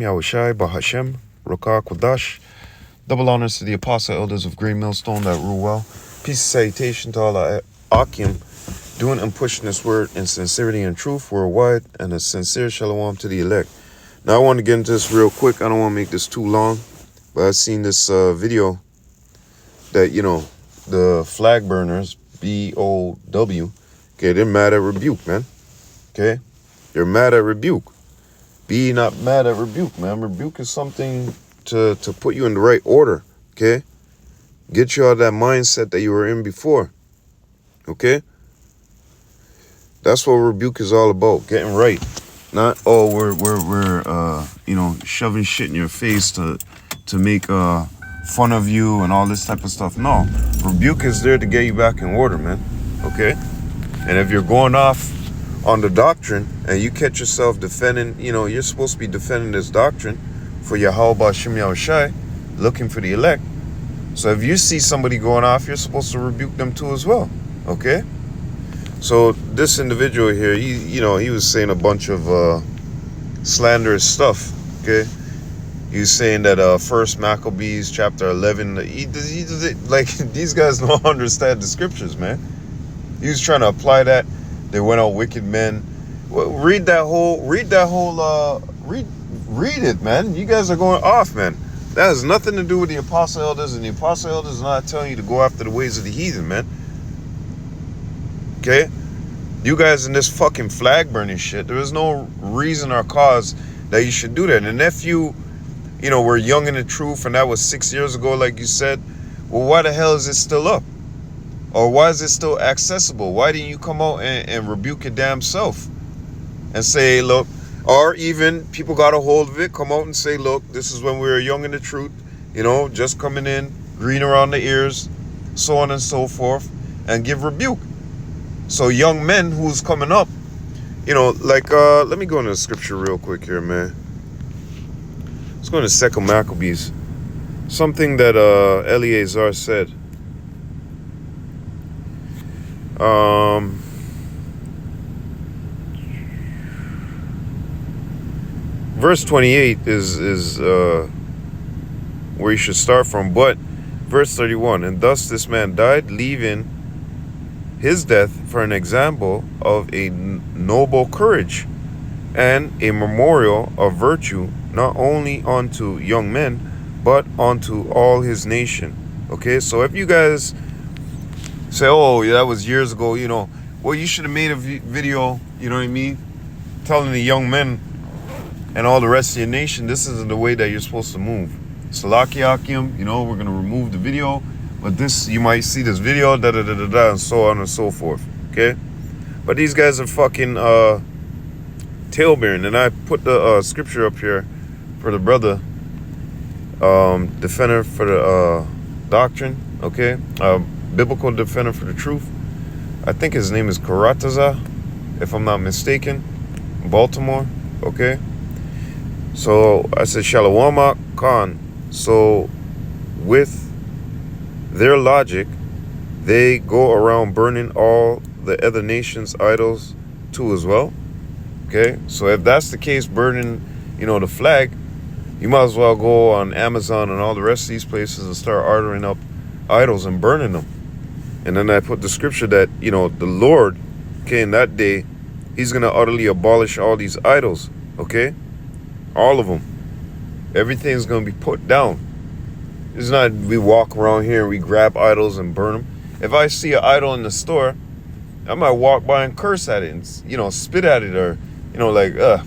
Yahushai Bahashem, Rukah Kodash. Double honors to the apostle elders of Green Millstone that rule well. Peace and salutation to all our Akim, doing and pushing this word in sincerity and truth worldwide, and a sincere shalom to the elect. Now I want to get into this real quick. I don't want to make this too long, but I've seen this video that, the flag burners, BOW, okay, they're mad at Rebuke, man. Okay? They're mad at Rebuke. Be not mad at Rebuke, man. Rebuke is something to put you in the right order, okay? Get you out of that mindset that you were in before, okay? That's what Rebuke is all about, getting right. Not, we're shoving shit in your face to make fun of you and all this type of stuff. No, Rebuke is there to get you back in order, man, okay? And if you're going off on the doctrine and you catch yourself defending, you're supposed to be defending this doctrine for Yahweh Shem Yahushai, looking for the elect. So if you see somebody going off, you're supposed to rebuke them too as well, okay? So this individual here, he was saying a bunch of slanderous stuff, okay? He was saying that First Maccabees chapter 11, these guys don't understand the scriptures, man. He was trying to apply that. They went out wicked men. Well, read it, man. You guys are going off, man. That has nothing to do with the apostle elders, and the apostle elders are not telling you to go after the ways of the heathen, man. Okay? You guys in this fucking flag burning shit, there is no reason or cause that you should do that. And if you were young in the truth, and that was 6 years ago, like you said, well, why the hell is it still up? Or why is it still accessible? Why didn't you come out and rebuke your damn self and say, look, or even people got a hold of it, come out and say, look, this is when we were young in the truth, just coming in, green around the ears, so on and so forth, and give rebuke. So young men who's coming up, let me go into the scripture real quick here, man. Let's go into 2 Maccabees. Something that Eleazar said. Verse 28 is where you should start from, but verse 31, and thus this man died, leaving his death for an example of a noble courage and a memorial of virtue, not only unto young men, but unto all his nation. Okay, so if you guys say, oh, yeah, that was years ago, well, you should have made a video, you know what I mean, telling the young men and all the rest of your nation, this isn't the way that you're supposed to move. Salaki Akim, we're going to remove the video, but this, you might see this video, da-da-da-da-da, and so on and so forth, okay? But these guys are fucking tailbearing, and I put the scripture up here for the brother, defender for the doctrine, okay? Biblical defender for the truth. I think his name is Karataza, if I'm not mistaken, Baltimore, okay? So I said Shalom Khan. So with their logic, they go around burning all the other nations' idols too as well, okay? So if that's the case, burning, the flag, you might as well go on Amazon and all the rest of these places and start ordering up idols and burning them. And then I put the scripture that, the Lord, okay, in that day, he's going to utterly abolish all these idols, okay? All of them. Everything's going to be put down. It's not we walk around here and we grab idols and burn them. If I see an idol in the store, I might walk by and curse at it and, spit at it or, to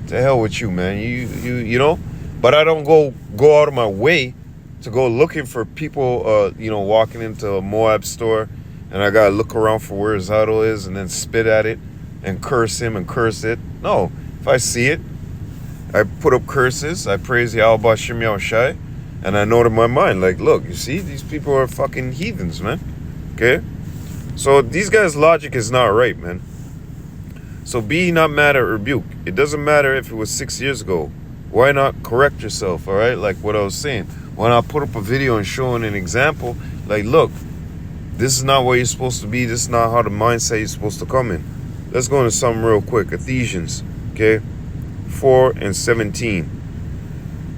hell with you, man. You But I don't go out of my way to go looking for people, walking into a Moab store, and I gotta look around for where his idol is and then spit at it and curse him and curse it. No, if I see it, I put up curses, I praise Yahweh Shem Yahushai, and I know to my mind, like, look, you see, these people are fucking heathens, man, okay? So these guys' logic is not right, man. So be not mad at Rebuke. It doesn't matter if it was 6 years ago. Why not correct yourself, all right? Like what I was saying. Why not put up a video and showing an example? Like, look, this is not where you're supposed to be. This is not how the mindset you're supposed to come in. Let's go into something real quick. Ephesians, okay? 4:17.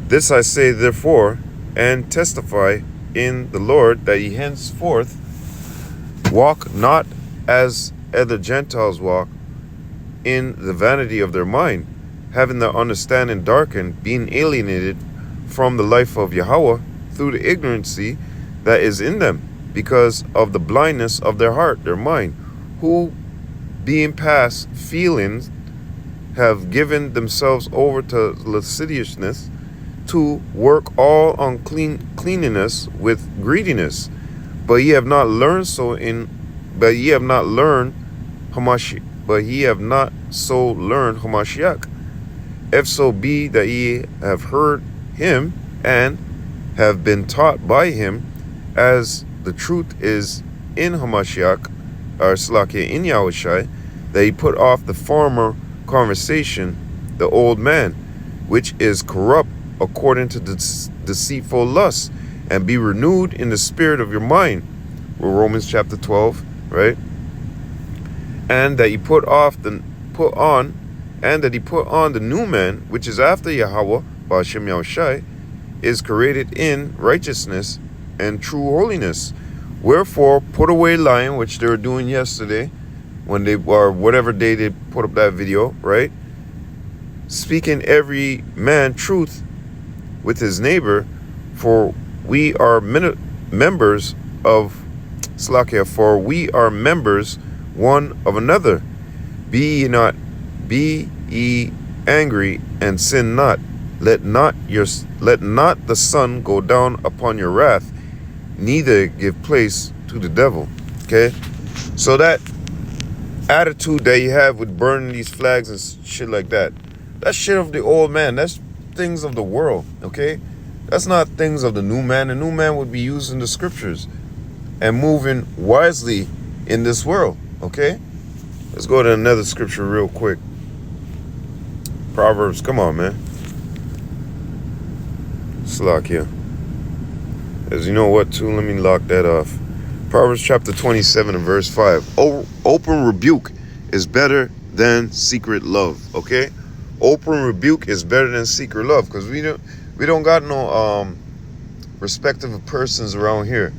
This I say therefore, and testify in the Lord, that ye henceforth walk not as other Gentiles walk, in the vanity of their mind, having their understanding darkened, being alienated from the life of Yahweh through the ignorancy that is in them, because of the blindness of their heart, their mind, who, being past feelings, have given themselves over to lasciviousness, to work all uncleanness with greediness. But ye have not learned Hamashiach. If so be that ye have heard him and have been taught by him, as the truth is in Hamashiach, or Slakia in Yahushai, that he put off the former conversation, the old man, which is corrupt according to the deceitful lust, and be renewed in the spirit of your mind. Romans chapter 12, right? And that he put on the new man, which is after Yahweh, Ba'ashem Yahushai, is created in righteousness and true holiness. Wherefore, put away lying, which they were doing yesterday, when they, or whatever day they put up that video, right? Speaking every man truth with his neighbor, for we are members of Slakia, for we are members one of another. Be ye angry and sin not. Let not the sun go down upon your wrath, neither give place to the devil. Okay, so that attitude that you have with burning these flags and shit like that, that's shit of the old man. That's things of the world. Okay, that's not things of the new man. The new man would be using the scriptures and moving wisely in this world. Okay, let's go to another scripture real quick. Proverbs, come on, man. Slakia. As you know what, too, let me lock that off. Proverbs chapter 27 and verse 5. Open rebuke is better than secret love. Okay, open rebuke is better than secret love, because we don't got no respect of persons around here,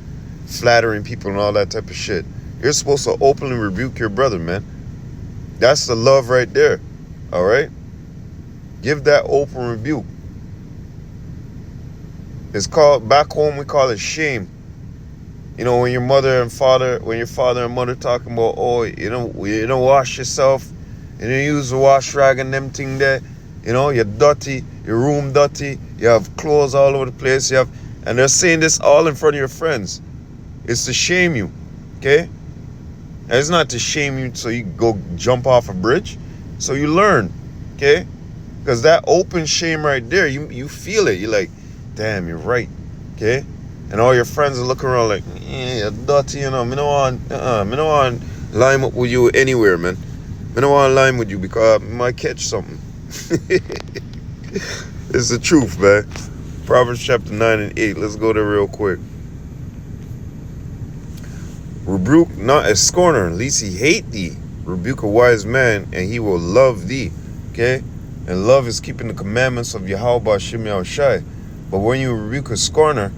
flattering people and all that type of shit. You're supposed to openly rebuke your brother, man. That's the love right there. All right, give that open rebuke. It's called, back home we call it shame. You know, when your father and mother talking about, oh, you don't wash yourself, you don't use the wash rag and them thing there, you know, you're dirty, your room dirty, you have clothes all over the place, and they're saying this all in front of your friends. It's to shame you, okay? And it's not to shame you so you go jump off a bridge, so you learn, okay? Because that open shame right there, you feel it. You're like, damn, you're right, okay? And all your friends are looking around like, you're dirty, you know. Me no want lime up with you anywhere, man. Me no want lime with you because I might catch something. It's the truth, man. Proverbs chapter 9 and 8. Let's go there real quick. Rebuke not a scorner, lest he hate thee. Rebuke a wise man, and he will love thee. Okay? And love is keeping the commandments of Yahweh Ba'ashem Yahushai. But when you rebuke a scorner,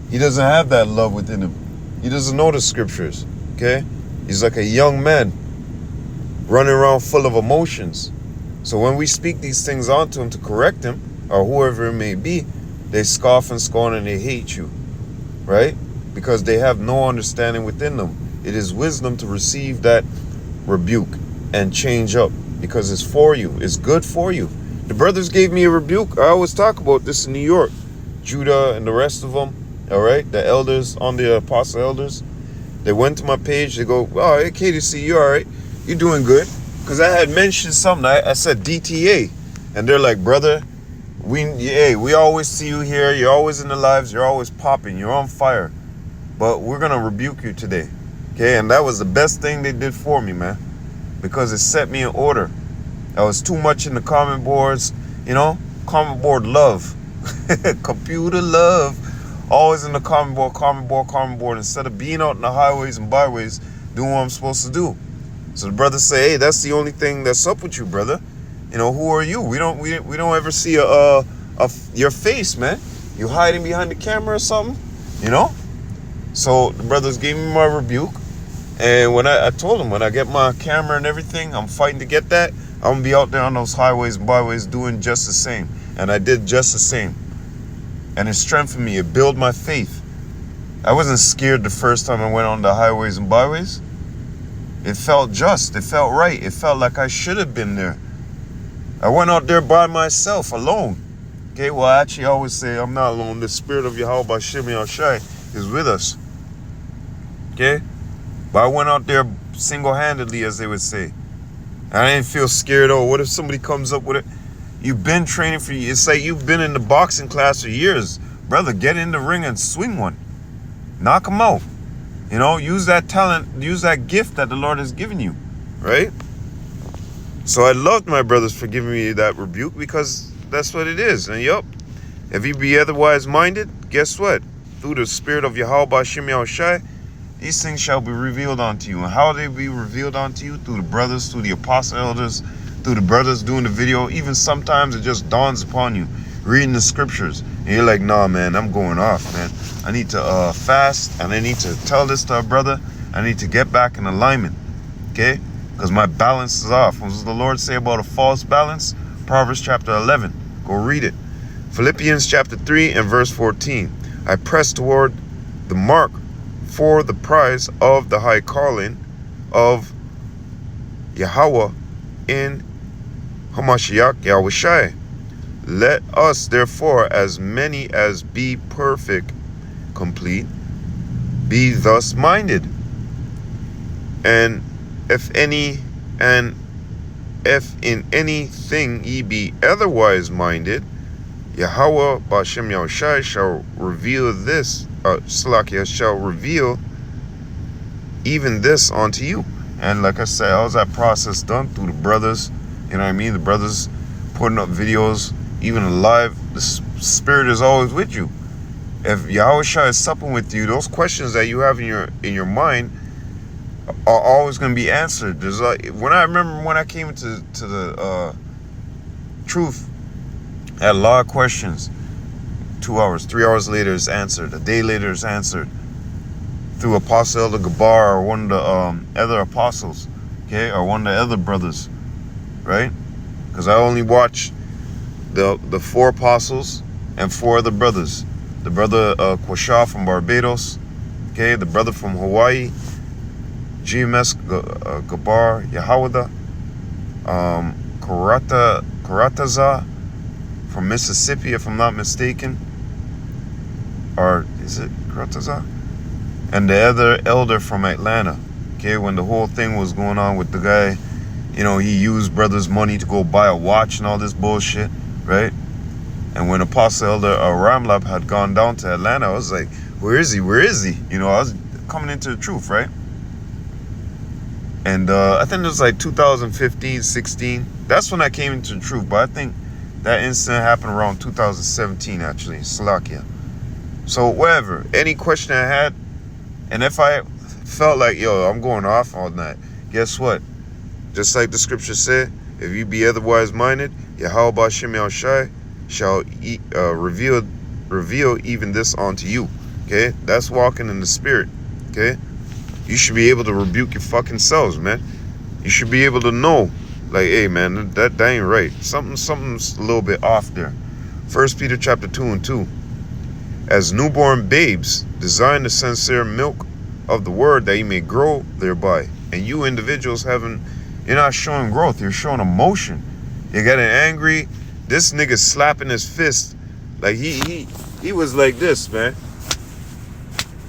he doesn't have that love within him. He doesn't know the scriptures. Okay? He's like a young man running around full of emotions. So when we speak these things onto him to correct him, or whoever it may be, they scoff and scorn and they hate you. Right? Because they have no understanding within them. It is wisdom to receive that rebuke and change up, because it's for you. It's good for you. The brothers gave me a rebuke. I always talk about this in New York. Judah and the rest of them, all right? The elders, on the apostle elders, they went to my page. They go, oh, hey, KDC, you all right? You doing good? Because I had mentioned something. I said DTA. And they're like, brother, we always see you here. You're always in the lives. You're always popping. You're on fire. But we're going to rebuke you today. Okay? And that was the best thing they did for me, man. Because it set me in order. I was too much in the comment boards, you know, comment board love, computer love, always in the comment board, instead of being out in the highways and byways doing what I'm supposed to do. So the brothers say, hey, that's the only thing that's up with you, brother. You know, who are you? We don't ever see a of your face, man. You hiding behind the camera or something, you know? So the brothers gave me my rebuke. And when I told them, when I get my camera and everything, I'm fighting to get that. I'm going to be out there on those highways and byways doing just the same. And I did just the same. And it strengthened me. It built my faith. I wasn't scared the first time I went on the highways and byways. It felt just. It felt right. It felt like I should have been there. I went out there by myself, alone. Okay, well, actually, I always say I'm not alone. The spirit of Yahweh Bashim Yahushai is with us. Okay? But I went out there single-handedly, as they would say. And I didn't feel scared. Oh, what if somebody comes up with it? You've been training for you. It's like you've been in the boxing class for years. Brother, get in the ring and swing one. Knock them out. You know, use that talent, use that gift that the Lord has given you. Right? So I loved my brothers for giving me that rebuke, because that's what it is. And yup, if you be otherwise minded, guess what? Through the spirit of Yahweh Bashim Yahushai, these things shall be revealed unto you. And how they be revealed unto you? Through the brothers, through the apostle elders, through the brothers doing the video. Even sometimes it just dawns upon you, reading the scriptures. And you're like, nah, man, I'm going off, man. I need to fast, and I need to tell this to a brother. I need to get back in alignment, okay? Because my balance is off. What does the Lord say about a false balance? Proverbs chapter 11. Go read it. Philippians chapter 3 and verse 14. I press toward the mark for the prize of the high calling of Yahweh in Hamashiach Yahushai. Let us therefore, as many as be perfect, complete, be thus minded. And if in anything ye be otherwise minded, Yahweh Ba'Shem Yahushai shall reveal this, shall reveal even this unto you. And like I said, how's that process done? Through the brothers, you know what I mean? The brothers putting up videos, even live. The spirit is always with you. If Yahushua is supping with you, those questions that you have in your mind are always going to be answered. There's like, when I remember when I came into the truth, I had a lot of questions. 2 hours, 3 hours later it's answered. A day later it's answered through Apostle Elder Gabar or one of the other apostles, okay, or one of the other brothers, right? Because I only watch the 4 apostles and 4 other brothers. The brother Kwasha from Barbados, okay, the brother from Hawaii, GMS Gabar Yahawada, Karataza from Mississippi, if I'm not mistaken, or is it Karataza? And the other elder from Atlanta, okay, when the whole thing was going on with the guy, you know, he used brothers' money to go buy a watch and all this bullshit, right? And when Apostle Elder Ramlab had gone down to Atlanta, I was like, where is he? Where is he? You know, I was coming into the truth, right? And I think it was like 2015, 16. That's when I came into the truth. But I think that incident happened around 2017, actually, Slovakia. So whatever, any question I had, and if I felt like, yo, I'm going off on that, guess what? Just like the scripture said, if you be otherwise minded, Yahweh Ba'Shem Yahushai shall reveal even this unto you. Okay? That's walking in the spirit. Okay? You should be able to rebuke your fucking selves, man. You should be able to know, like, hey, man, that ain't right. Something's a little bit off there. 1 Peter chapter 2 and 2. As newborn babes, desire the sincere milk of the word that you may grow thereby. And you individuals you're not showing growth, you're showing emotion. You're getting angry. This nigga slapping his fist. Like he was like this, man.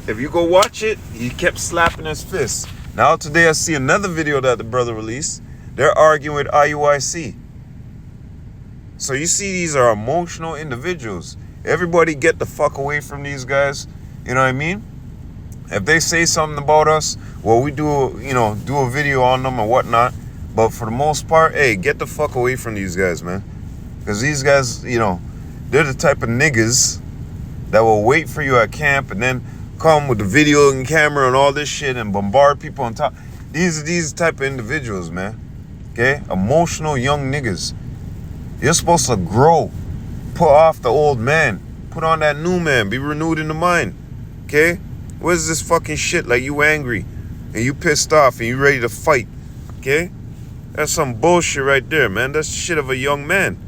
If you go watch it, he kept slapping his fist. Now today I see another video that the brother released. They're arguing with IUIC. So you see, these are emotional individuals. Everybody get the fuck away from these guys. You know what I mean? If they say something about us, well, we do a video on them and whatnot. But for the most part, hey, get the fuck away from these guys, man. Because these guys, you know, they're the type of niggas that will wait for you at camp and then come with the video and camera and all this shit and bombard people on top. These are these type of individuals, man. Okay? Emotional young niggas. You're supposed to grow. Put off the old man. Put on that new man. Be renewed in the mind. Okay? What is this fucking shit? Like you angry and you pissed off and you ready to fight. Okay? That's some bullshit right there, man. That's the shit of a young man.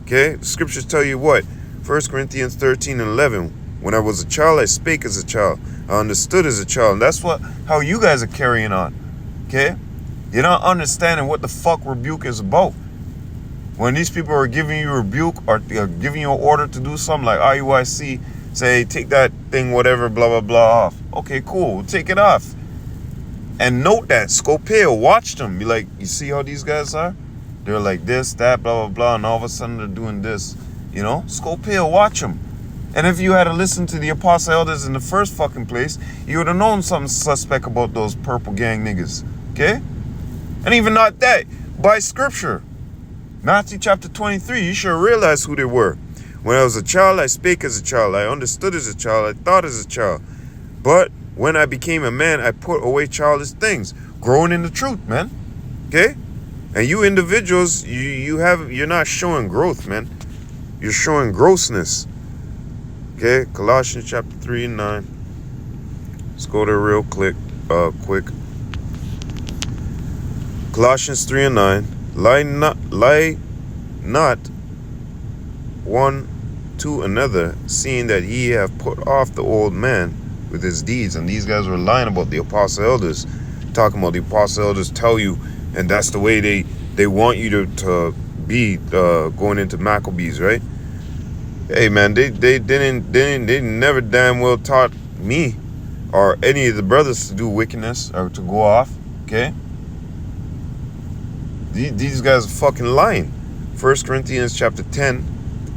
Okay? The scriptures tell you what? 1 Corinthians 13:11. When I was a child, I spake as a child. I understood as a child. And that's how you guys are carrying on. Okay? You're not understanding what the fuck rebuke is about. When these people are giving you rebuke or giving you an order to do something like IUIC, say, take that thing, whatever, blah, blah, blah, off. Okay, cool. We'll take it off. And note that. Scopeo, watch them. Be like, you see how these guys are? They're like this, that, blah, blah, blah, and all of a sudden they're doing this. You know? Scopeo, watch them. And if you had to listen to the apostle elders in the first fucking place, you would have known something suspect about those purple gang niggas. Okay? And even not that. By scripture. Matthew chapter 23, you should realize who they were. When I was a child, I spake as a child. I understood as a child. I thought as a child. But when I became a man, I put away childish things. Growing in the truth, man. Okay? And you individuals, you're not showing growth, man. You're showing grossness. Okay? Colossians chapter 3 and 9. Let's go there real quick. Colossians 3 and 9. Lie not one to another, seeing that ye have put off the old man with his deeds. And these guys were lying about the apostle elders, talking about the apostle elders tell you, and that's the way they want you to be going into Maccabees, right? Hey man, they never damn well taught me or any of the brothers to do wickedness or to go off. Okay. These guys are fucking lying. 1 Corinthians chapter 10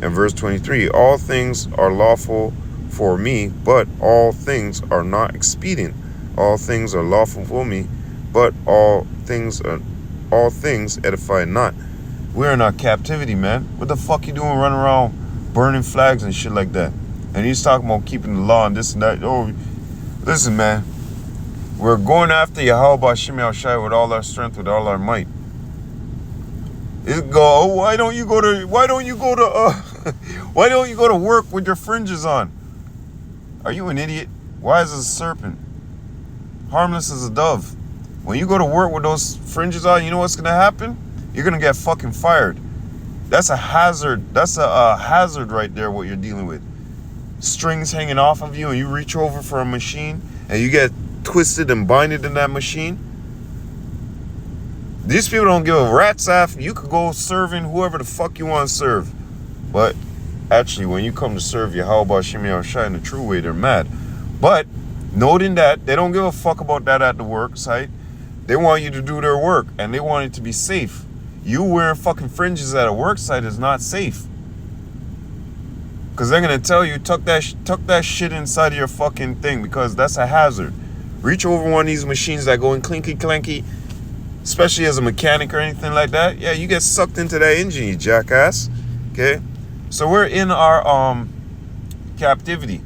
and verse 23. All things are lawful for me, but all things are not expedient. All things are lawful for me, but all things edify not. We're in our captivity, man. What the fuck you doing running around burning flags and shit like that? And he's talking about keeping the law and this and that. Oh, listen, man. We're going after Yahweh Shem Shai with all our strength, with all our might. Why don't you go to work with your fringes on? Are you an idiot? Wise as a serpent, harmless as a dove. When you go to work with those fringes on, you know what's gonna happen? You're gonna get fucking fired. That's a hazard. That's a hazard right there, what you're dealing with. Strings hanging off of you and you reach over for a machine and you get twisted and binded in that machine. These people don't give a rat's ass. You could go serving whoever the fuck you want to serve. But actually, when you come to serve Yahweh Shem Shai in the true way, they're mad. But noting that, they don't give a fuck about that at the work site. They want you to do their work and they want it to be safe. You wearing fucking fringes at a work site is not safe. Because they're going to tell you, tuck that shit inside of your fucking thing because that's a hazard. Reach over one of these machines that go in clinky clanky, especially as a mechanic or anything like that. Yeah, you get sucked into that engine, you jackass. Okay? So we're in our captivity.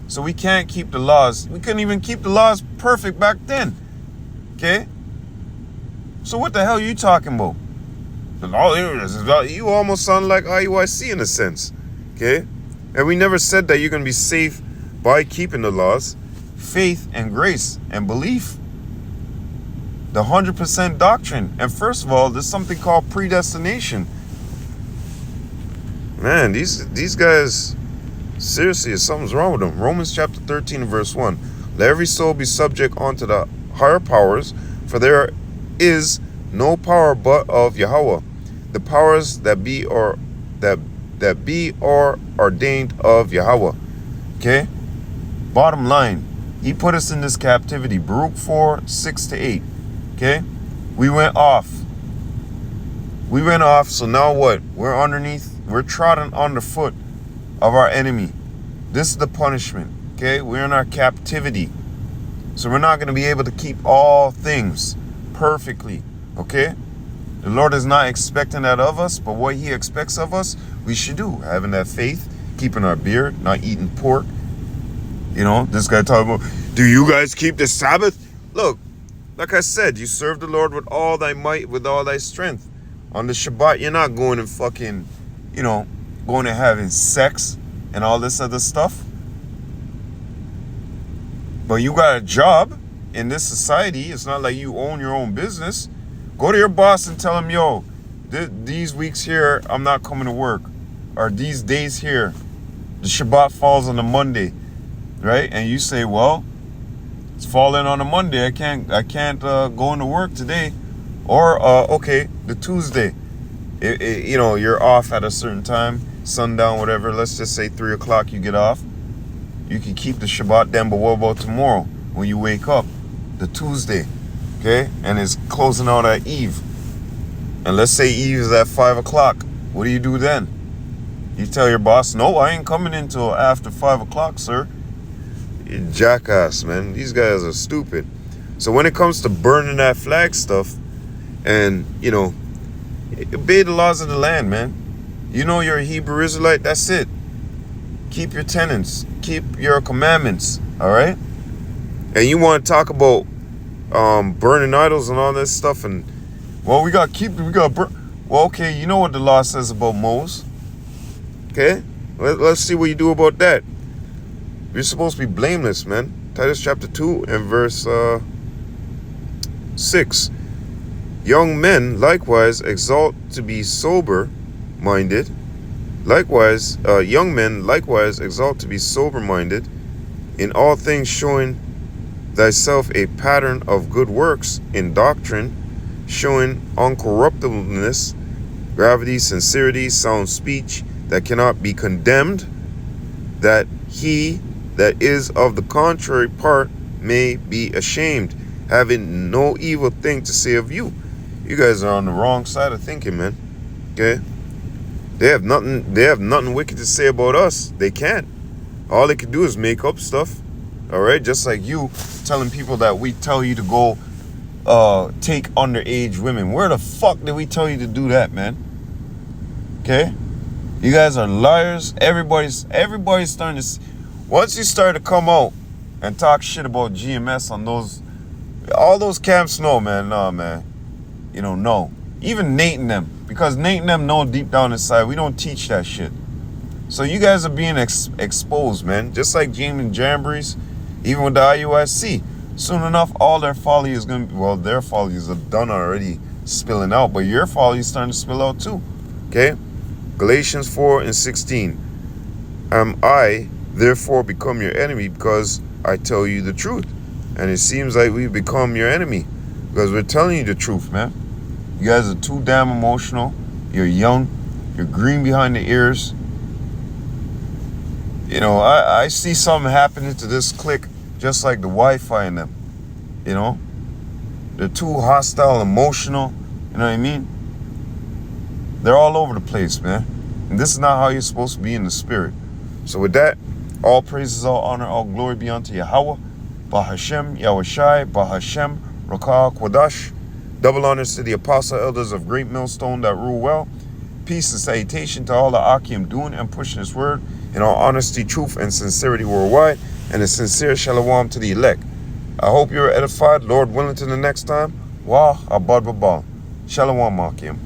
So we can't keep the laws. We couldn't even keep the laws perfect back then. Okay? So what the hell are you talking about? You almost sound like IUIC in a sense. Okay? And we never said that you're going to be safe by keeping the laws. Faith and grace and belief. The 100% doctrine. And first of all, there's something called predestination. Man, these guys, seriously, something's wrong with them. Romans chapter 13 and verse 1. Let every soul be subject unto the higher powers, for there is no power but of Yahweh. The powers that be or ordained of Yahweh. Okay? Bottom line, he put us in this captivity. Baruch 4, 6-8. Okay? We went off. So now what? We're trodden underfoot of our enemy. This is the punishment. Okay? We're in our captivity. So we're not going to be able to keep all things perfectly. Okay? The Lord is not expecting that of us, but what he expects of us, we should do. Having that faith, keeping our beard, not eating pork. You know, this guy talking about, do you guys keep the Sabbath? Look, like I said, you serve the Lord with all thy might, with all thy strength. On the Shabbat, you're not going and fucking, going and having sex and all this other stuff. But you got a job in this society. It's not like you own your own business. Go to your boss and tell him, yo, these weeks here, I'm not coming to work. Or these days here, the Shabbat falls on a Monday, right? And you say, well, it's falling on a Monday. I can't go into work today. Or, okay, the Tuesday. You know, you're off at a certain time, sundown, whatever. Let's just say 3 o'clock you get off. You can keep the Shabbat then, but what about tomorrow when you wake up? The Tuesday, okay? And it's closing out at Eve. And let's say Eve is at 5 o'clock. What do you do then? You tell your boss, no, I ain't coming until after 5 o'clock, sir. You jackass, man. These guys are stupid. So when it comes to burning that flag stuff and, you know, obey the laws of the land, man. You know you're a Hebrew Israelite, that's it. Keep your tenets. Keep your commandments, all right? And you want to talk about burning idols and all this stuff, and well, we got burn. Well, okay, you know what the law says about Moses. Okay, let's see what you do about that. You're supposed to be blameless, man. Titus chapter 2 and verse 6. Young men likewise exalt to be sober-minded. Likewise, young men likewise exalt to be sober-minded, in all things showing thyself a pattern of good works, in doctrine, showing uncorruptibleness, gravity, sincerity, sound speech, that cannot be condemned, that he that is of the contrary part may be ashamed, having no evil thing to say of you. You guys are on the wrong side of thinking, man. Okay? They have nothing wicked to say about us. They can't. All they can do is make up stuff. All right? Just like you telling people that we tell you to go take underage women. Where the fuck did we tell you to do that, man? Okay? You guys are liars. Everybody's starting to... Once you start to come out and talk shit about GMS on all those camps, no, man. Nah, man. You know, no. Even Nate and them. Because Nate and them know deep down inside, we don't teach that shit. So you guys are being exposed, man. Just like James and Jamborees, even with the IUIC. Soon enough, all their folly is going to... Well, their follies are done already spilling out. But your folly is starting to spill out too. Okay? Galatians 4 and 16. Am I therefore become your enemy because I tell you the truth? And it seems like we've become your enemy because we're telling you the truth, man. You guys are too damn emotional. You're young. You're green behind the ears. You know, I see something happening to this clique just like the Wi-Fi in them. You know? They're too hostile, emotional. You know what I mean? They're all over the place, man. And this is not how you're supposed to be in the spirit. So with that, all praises, all honor, all glory be unto Yahweh, Bahashem, Yahushai, Bahashem, Rakah, Quadash. Double honors to the apostle elders of Great Millstone that rule well. Peace and salutation to all the Akim doing and pushing his word in all honesty, truth, and sincerity worldwide. And a sincere shalom to the elect. I hope you're edified. Lord willing, to the next time. Wah, abad babal. Shalom, Akim.